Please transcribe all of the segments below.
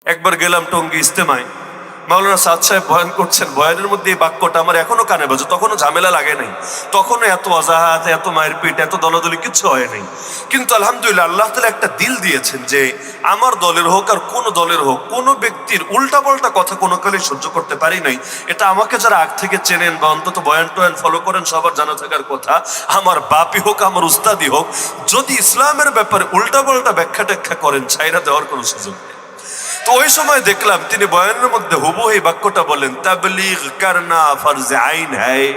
একবার গেলাম টঙ্গী ইস্তেমায়, মাওলানা সাদ সাহেব বয়ান করছেন। বয়ানের মধ্যে এই বাক্যটা আমার এখনো কানে বাজে। তখনও ঝামেলা লাগে নাই, তখনও এত অজাহাত, এত মায়ের পিঠ, এত দলাদলি কিচ্ছু হয় নাই। কিন্তু আলহামদুলিল্লাহ আল্লাহ তাআলা একটা দিল দিয়েছেন যে আমার দলের হোক আর কোনো দলের হোক, কোনো ব্যক্তির উল্টা পাল্টা কথা কোনো কালে সহ্য করতে পারি নাই। এটা আমাকে যারা আগ থেকে চেনেন বা অন্তত বয়ান টয়ান ফলো করেন সবার জানা থাকার কথা। আমার বাপই হোক, আমার উস্তাদি হোক, যদি ইসলামের ব্যাপারে উল্টা পাল্টা ব্যাখ্যা ট্যাখ্যা করেন, ছাইরা দেওয়ার কোনো সুযোগ নেই। তো ওই সময় দেখলাম তিনি বয়ানের মধ্যে হুবহু এই বাক্যটা বলেন, তাবলীগ করনা ফরজে আইন হ্যায়।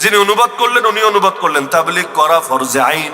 যিনি অনুবাদ করলেন উনি অনুবাদ করলেন তাবলীগ করা ফরজে আইন।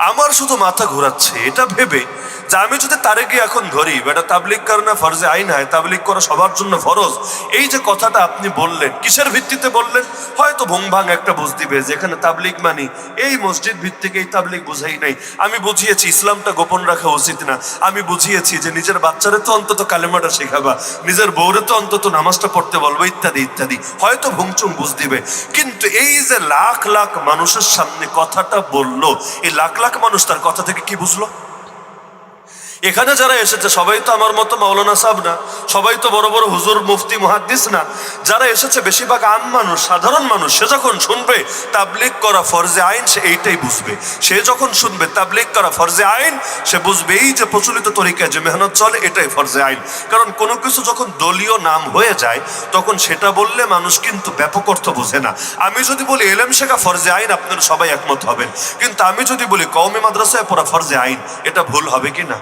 আমার শুধু মাথা ঘোরাচ্ছে এটা ভেবে যে আমি যদি তারে গিয়ে এখন ধরি বেটা তাবলীগ করনা ফরজে আইন হয়, তাবলীগ করা সবার জন্য ফরজ, এই যে কথাটা আপনি বললেন কিসের ভিত্তিতে বললেন? হয়তো ভুং ভাং একটা বুঝ দিবে যেখানে তাবলীগ মানি এই মসজিদ ভিত্তিক এই তাবলীগ বুঝাই নাই। আমি বুঝিয়েছি ইসলামটা গোপন রাখা উচিত না। আমি বুঝিয়েছি যে নিজের বাচ্চারে তো অন্তত কালেমাটা শেখাবা, নিজের বউরে তো অন্তত নামাজটা পড়তে বলবো, ইত্যাদি ইত্যাদি। হয়তো ভুংচুং বুঝ দিবে। কিন্তু এই যে লাখ লাখ মানুষের সামনে কথাটা বললো, এই লাখ লাখ মানুষ তার কথা থেকে কি বুঝলো? এখানে যারা এসেছে সবাই তো আমার মতো মাওলানা সাহেব না, সবাই তো বড় বড় হুজুর মুফতি মুহাদ্দিস না। যারা এসেছে বেশিরভাগ আম মানুষ, সাধারণ মানুষ। সে যখন শুনবে তাবলীগ করা ফরজে আইন, সে এইটাই বুঝবে। সে যখন শুনবে তাবলীগ করা ফরজে আইন, সে বুঝবে এই যে প্রচলিত তরিকায় যে মেহনত চলে এটাই ফরজে আইন। কারণ কোনো কিছু যখন দলীয় নাম হয়ে যায় তখন সেটা বললে মানুষ কিন্তু ব্যাপক অর্থ বোঝে না। আমি যদি বলি এলেম শেখা ফরজে আইন, আপনারা সবাই একমত হবেন। কিন্তু আমি যদি বলি কওমি মাদ্রাসায় পড়া ফরজে আইন, এটা ভুল হবে কি না?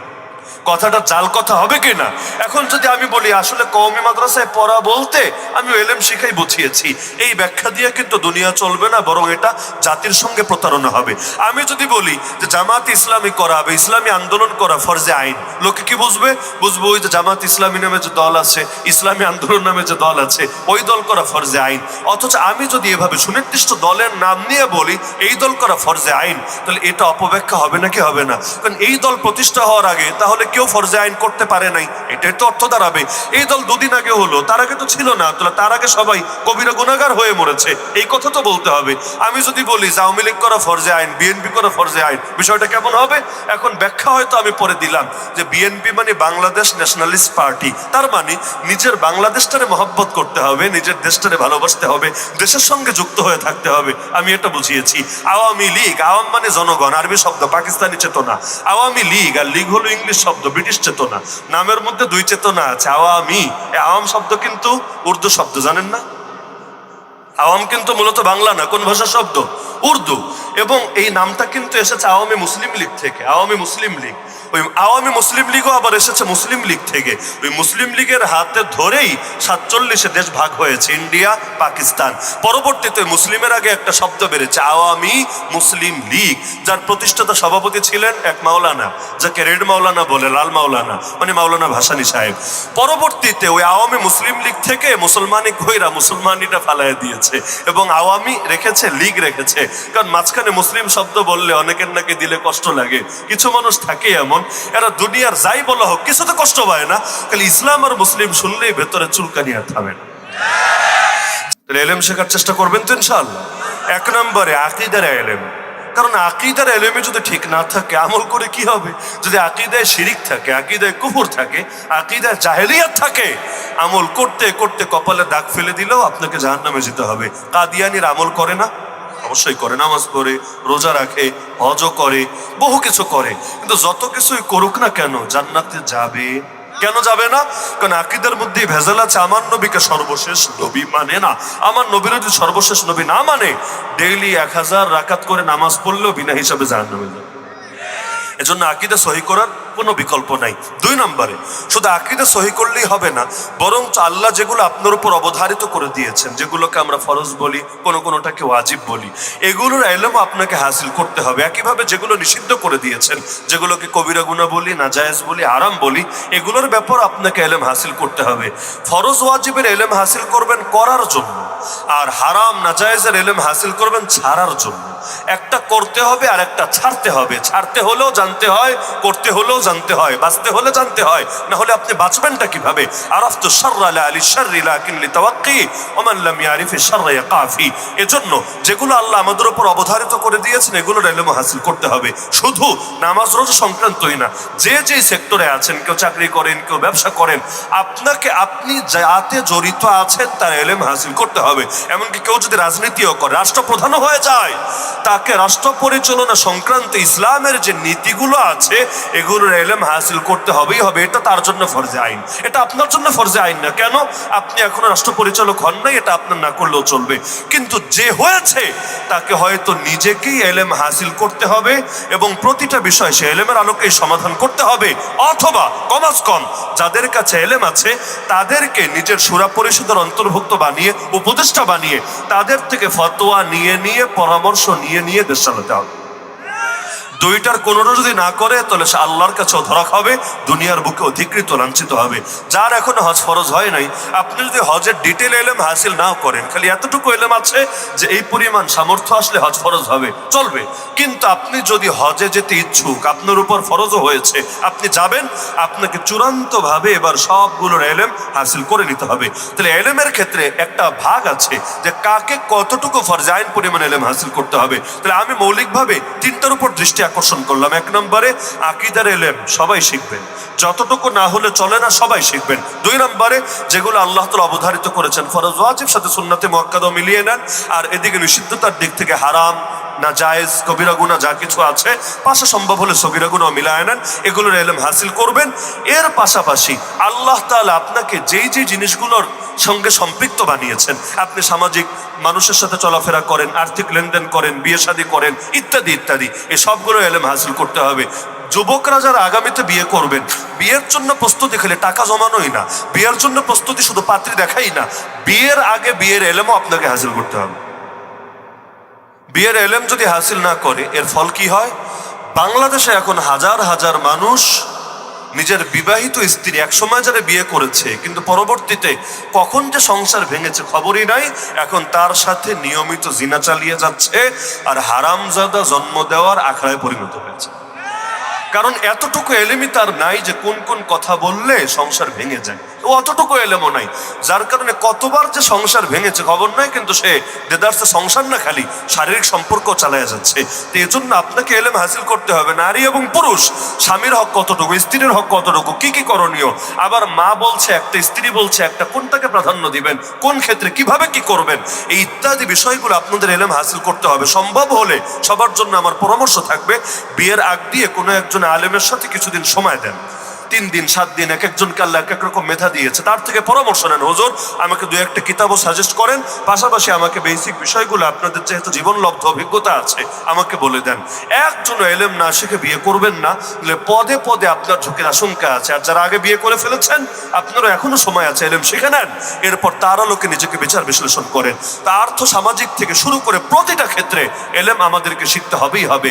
কথাটা জাল কথা হবে কিনা? এখন যদি আমি বলি আসলে কওমি মাদ্রাসায় পড়া বলতে আমি এলেম শিখাই বুঝিয়েছি, এই ব্যাখ্যা দিয়ে কিন্তু দুনিয়া চলবে না, বরং এটা জাতির সঙ্গে প্রতারণা হবে। আমি যদি বলি যে জামাত ইসলামী করা হবে, ইসলামী আন্দোলন করা ফরজে আইন, লোকে কি বুঝবে? বুঝবে ওই যে জামাত ইসলামী নামে যে দল আছে, ইসলামী আন্দোলন নামে যে দল আছে, ওই দল করা ফরজে আইন। অথচ আমি যদি এভাবে সুনির্দিষ্ট দলের নাম নিয়ে বলি এই দল করা ফরজে আইন, তাহলে এটা অপব্যাখ্যা হবে নাকি হবে না? কারণ এই দল প্রতিষ্ঠা হওয়ার আগে তাহলে কেউ ফরজে আইন করতে পারে নাই, এটাই তো অর্থ দাঁড়াবে। এই দল দুদিন আগে হলো, তার আগে তো ছিল না, তার আগে সবাই কবিরা গুনাহগার হয়ে মরেছে, এই কথা তো বলতে হবে। আমি যদি বলি আওয়ামী লীগ করা ফরজে আইন, বিএনপি করা ফরজে আইন, বিষয়টা কেমন হবে? এখন ব্যাখ্যা হয়তো আমি পরে দিলাম যে বিএনপি মানে বাংলাদেশ ন্যাশনালিস্ট পার্টি, তার মানে নিজের বাংলাদেশটারে মহব্বত করতে হবে, নিজের দেশটারে ভালোবাসতে হবে, দেশের সঙ্গে যুক্ত হয়ে থাকতে হবে। আমি এটা বুঝিয়েছি। আওয়ামী লীগ, আওয়াম মানে জনগণ, আরবি শব্দ, পাকিস্তানি চেতনা। আওয়ামী লীগ, আর লীগ হলো ইংলিশ শব্দ, ব্রিটিশ চেতনা। নামের মধ্যে দুই চেতনা আছে। আওয়ামী, আওয়াম শব্দ কিন্তু উর্দু শব্দ, জানেন না? আওয়াম কিন্তু মূলত বাংলা না, কোন ভাষার শব্দ? উর্দু। এবং এই নামটা কিন্তু এসেছে আওয়ামী মুসলিম লীগ থেকে। আওয়ামী মুসলিম লীগ, ওই আওয়ামী মুসলিম লীগও আবার এসেছে মুসলিম লীগ থেকে। ওই মুসলিম লীগের হাতে ধরেই 47 দেশ ভাগ হয়েছে, ইন্ডিয়া পাকিস্তান। পরবর্তীতে মুসলিমের আগে একটা শব্দ বেড়েছে আওয়ামী মুসলিম লীগ, যার প্রতিষ্ঠাতা সভাপতি ছিলেন এক মাওলানা, যাকে রেড মাওলানা বলে, লাল মাওলানা মানে মাওলানা ভাসানী সাহেব। পরবর্তীতে ওই আওয়ামী মুসলিম লীগ থেকে মুসলমানি কইরা মুসলমানিটা ফালাইয়া দিয়েছে এবং আওয়ামী রেখেছে, লীগ রেখেছে। কারণ মাঝখানে মুসলিম শব্দ বললে অনেকের নাকি দিলে কষ্ট লাগে। কিছু মানুষ থাকে এমন, এরা দুনিয়ার যাই বলা হোক কিছুতে কষ্ট পায় না, খালি ইসলাম আর মুসলিম শুনলেই ভেতরে চুলকানি আর থামে না। তাহলে এলেম শেখার চেষ্টা করবেন তো ইনশাআল্লাহ। এক নম্বরে আকীদার এলেম। কারণ আকীদার এলেমে যদি ঠিক না থাকে আমল করে কি হবে? যদি আকীদায় শিরিক থাকে, আকীদায় কুফর থাকে, আকীদায় জাহেলিয়াত থাকে, আমল করতে করতে কপালে দাগ ফেলে দিলেও আপনাকে জাহান্নামে যেতে হবে। কাদিয়ানির আমল করে না? অবশ্যই করে, নামাজ পড়ে, রোজা রাখে, হজও করে, বহু কিছু করে, কিন্তু যত কিছুই করুক না কেন জান্নাতে যাবে? কেন যাবে না? কারণ আকীদার মধ্যে ভেজাল আছে। আমার নবীকে সর্বশেষ নবী মানে না। আমার নবীর যদি সর্বশেষ নবী না মানে, ডেইলি 1000 রাকাত করে নামাজ পড়লেও বিনা হিসাবে জাহান্নামে যাবে। এজন্য আকীদা সহি করার কোনো বিকল্প নাই। 2 নম্বরে শুধু আকীদা সহি করলেই হবে না, বরং আল্লাহ যেগুলো আপনার উপর অবধারিত করে দিয়েছেন, যেগুলোকে আমরা ফরজ বলি, কোনোটাকে ওয়াজিব বলি, এগুলোর ইলম আপনাকে হাসিল করতে হবে। একইভাবে যেগুলো নিষিদ্ধ করে দিয়েছেন, যেগুলোকে কবিরা গুনাহ বলি, নাজায়েজ বলি, হারাম বলি, এগুলোর ব্যাপার আপনাকে ইলম হাসিল করতে হবে। ফরজ ওয়াজিবের ইলম হাসিল করবেন করার জন্য, আর হারাম নাজায়েজের ইলম হাসিল করবেন ছাড়ার জন্য। একটা করতে হবে আর একটা ছাড়তে হবে। ছাড়তে হলেও জানতে হয়, করতে হলেও জানতে হয়, বাঁচতে হলে জানতে হয়, না হলে আপনি বাঁচবেনটা কিভাবে? আরাফতু শাররা লা লিশ-শাররি লাকিন লিতাওয়াক্কি ওয়া মান লাম ইয়ারিফিশ শাররা ইয়াকা ফি। এজন্য যেগুলো আল্লাহ আমাদের উপর অবধারিত করে দিয়েছেন এগুলোর ইলম হাসিল করতে হবে। শুধু নামাজ রোজা সংক্রান্তই না, যে যে সেক্টরে আছেন, কেউ চাকরি করেন, কেউ ব্যবসা করেন, আপনি যাতে জড়িত আছেন তার ইলম হাসিল করতে হবে। এমনকি কেউ যদি রাজনীতিও করে, রাষ্ট্রপ্রধানও হয়ে যায়, তাকে রাষ্ট্র পরিচালনা সংক্রান্ত ইসলামের যে নীতিগুলো আছে এগুলোর ইলম হাসিল করতে হবেই হবে। এটা তার জন্য ফরজে আইন, এটা আপনার জন্য ফরজে আইন না। কেন? আপনি এখনো রাষ্ট্র পরিচালক হন নাই, এটা আপনার না করলেও চলবে। কিন্তু যে হয়েছে তাকে হয়তো নিজেকেই ইলম হাসিল করতে হবে এবং প্রতিটা বিষয় সে ইলমের আলোকেই সমাধান করতে হবে। অথবা কমাস কম যাদের কাছে ইলম আছে তাদেরকে নিজের শূরা পরিষদের অন্তর্ভুক্ত বানিয়ে, উপদেষ্টা বানিয়ে, তাদের থেকে ফতোয়া নিয়ে নিয়ে, পরামর্শ নিয়ে নিয়ে দেশ চালাতে হবে। দুইটার কোনোটা যদি না করে তাহলে সে আল্লাহর কাছেও ধরা খাবে, দুনিয়ার বুকে অধিকৃত লাঞ্ছিত হবে। যার এখনো হজ ফরজ হয় নাই, আপনি যদি হজের ডিটেল ইলম হাসিল নাও করেন, খালি এতটুকু ইলম আছে যে এই পরিমাণ সামর্থ্য আসলে হজ ফরজ হবে, চলবে। কিন্তু আপনি যদি হজে যেতে ইচ্ছুক, আপনার উপর ফরজও হয়েছে, আপনি যাবেন, আপনাকে চূড়ান্তভাবে এবার সবগুলোর ইলম হাসিল করে নিতে হবে। তাহলে ইলমের ক্ষেত্রে একটা ভাগ আছে যে কাকে কতটুকু ফরজে আইন পরিমাণ ইলম হাসিল করতে হবে। তাহলে আমি মৌলিকভাবে তিনটার উপর দৃষ্টি আকর্ষণ করলাম। এক নম্বরে আকীদার ইলম সবাই শিখবেন, যতটুকু না হলে চলে না, সবাই শিখবেন। দুই নম্বরে যেগুলো আল্লাহ তাআলা অবধারিত করেছেন ফরজ ওয়াজিব সাথে সুন্নাতে মুআক্কাদাও মিলিয়ে নেন। আর এদিকে নিষিদ্ধতার দিক থেকে হারাম, না জায়েজ, কবিরা গুনাহ যা কিছু আছে, পাশে সম্ভব হলে সগীরা গুনাহ মিলায় নেন, এগুলোর ইলম হাসিল করবেন। এর পাশাপাশি আল্লাহ তাআলা আপনাকে যেই যেই জিনিসগুলোর সঙ্গে সম্পৃক্ত বানিয়েছেন, আপনি সামাজিক মানুষের সাথে চলাফেরা করেন, আর্থিক লেনদেন করেন, বিয়ে শাদী করেন, ইত্যাদি ইত্যাদি, এই সবগুলো ইলম হাসিল করতে হবে। যুবকরা যারা আগামীতে বিয়ে করবেন, বিয়ের জন্য প্রস্তুতি খেলে টাকা জমানোই না, বিয়ের জন্য প্রস্তুতি শুধু পাত্রী দেখাই না, বিয়ের আগে বিয়ের ইলমও আপনাকে হাসিল করতে হবে। বিয়ের ইলম যদি হাসিল না করে এর ফল কি হয়? বাংলাদেশে এখন হাজার হাজার মানুষ নিজের বিবাহিত স্ত্রী, একসময় যারা বিয়ে করেছে কিন্তু পরবর্তীতে কখন যে সংসার ভেঙেছে খবরই নাই, এখন তার সাথে নিয়মিত জিনা চালিয়ে যাচ্ছে আর হারামজাদা জন্ম দেওয়ার আখড়ায় পরিণত হয়েছে। কারণ এতটুকু এলেমই তার নাই যে কোন কোন কথা বললে সংসার ভেঙে যায়, ও অতটুকু এলেমও নাই, যার কারণে কতবার যে সংসার ভেঙেছে খবর নাই, কিন্তু সে দেদারসে সংসার না খালি শারীরিক সম্পর্ক চালায় যাচ্ছে। তো এই জন্য আপনাকে এলেম হাসিল করতে হবে। নারী এবং পুরুষ, স্বামীর হক কতটুকু, স্ত্রীর হক কতটুকু, কি কি করণীয়, আবার মা বলছে একটা, স্ত্রী বলছে একটা, কোনটাকে প্রাধান্য দিবেন, কোন ক্ষেত্রে কিভাবে কি করবেন, এই ইত্যাদি বিষয়গুলো আপনাদের এলেম হাসিল করতে হবে। সম্ভব হলে সবার জন্য আমার পরামর্শ থাকবে, বিয়ের আগ দিয়ে কোনো একজন আলেমের সাথে কিছুদিন সময় দেন, 3 দিন 7 দিন, এক একজনকে আল্লাহ এক এক রকম মেধা দিয়েছে, তার থেকে পরামর্শ নেন। হুজুর আমাকে 2-1টা কিতাবও সাজেস্ট করেন, পাশাপাশি আমাকে বেসিক বিষয়গুলো, আপনাদের যেহেতু জীবনলব্ধ অভিজ্ঞতা আছে, আমাকে বলে দেন। একজন এলেম না শিখে বিয়ে করবেন না, পদে পদে আপনার ঝুঁকির আশঙ্কা আছে। আর যারা আগে বিয়ে করে ফেলেছেন, আপনারও এখনো সময় আছে, এলেম শিখে নেন, এরপর তার আলোকে নিজেকে বিচার বিশ্লেষণ করেন। তা আর্থ সামাজিক থেকে শুরু করে প্রতিটা ক্ষেত্রে এলেম আমাদেরকে শিখতে হবেই হবে।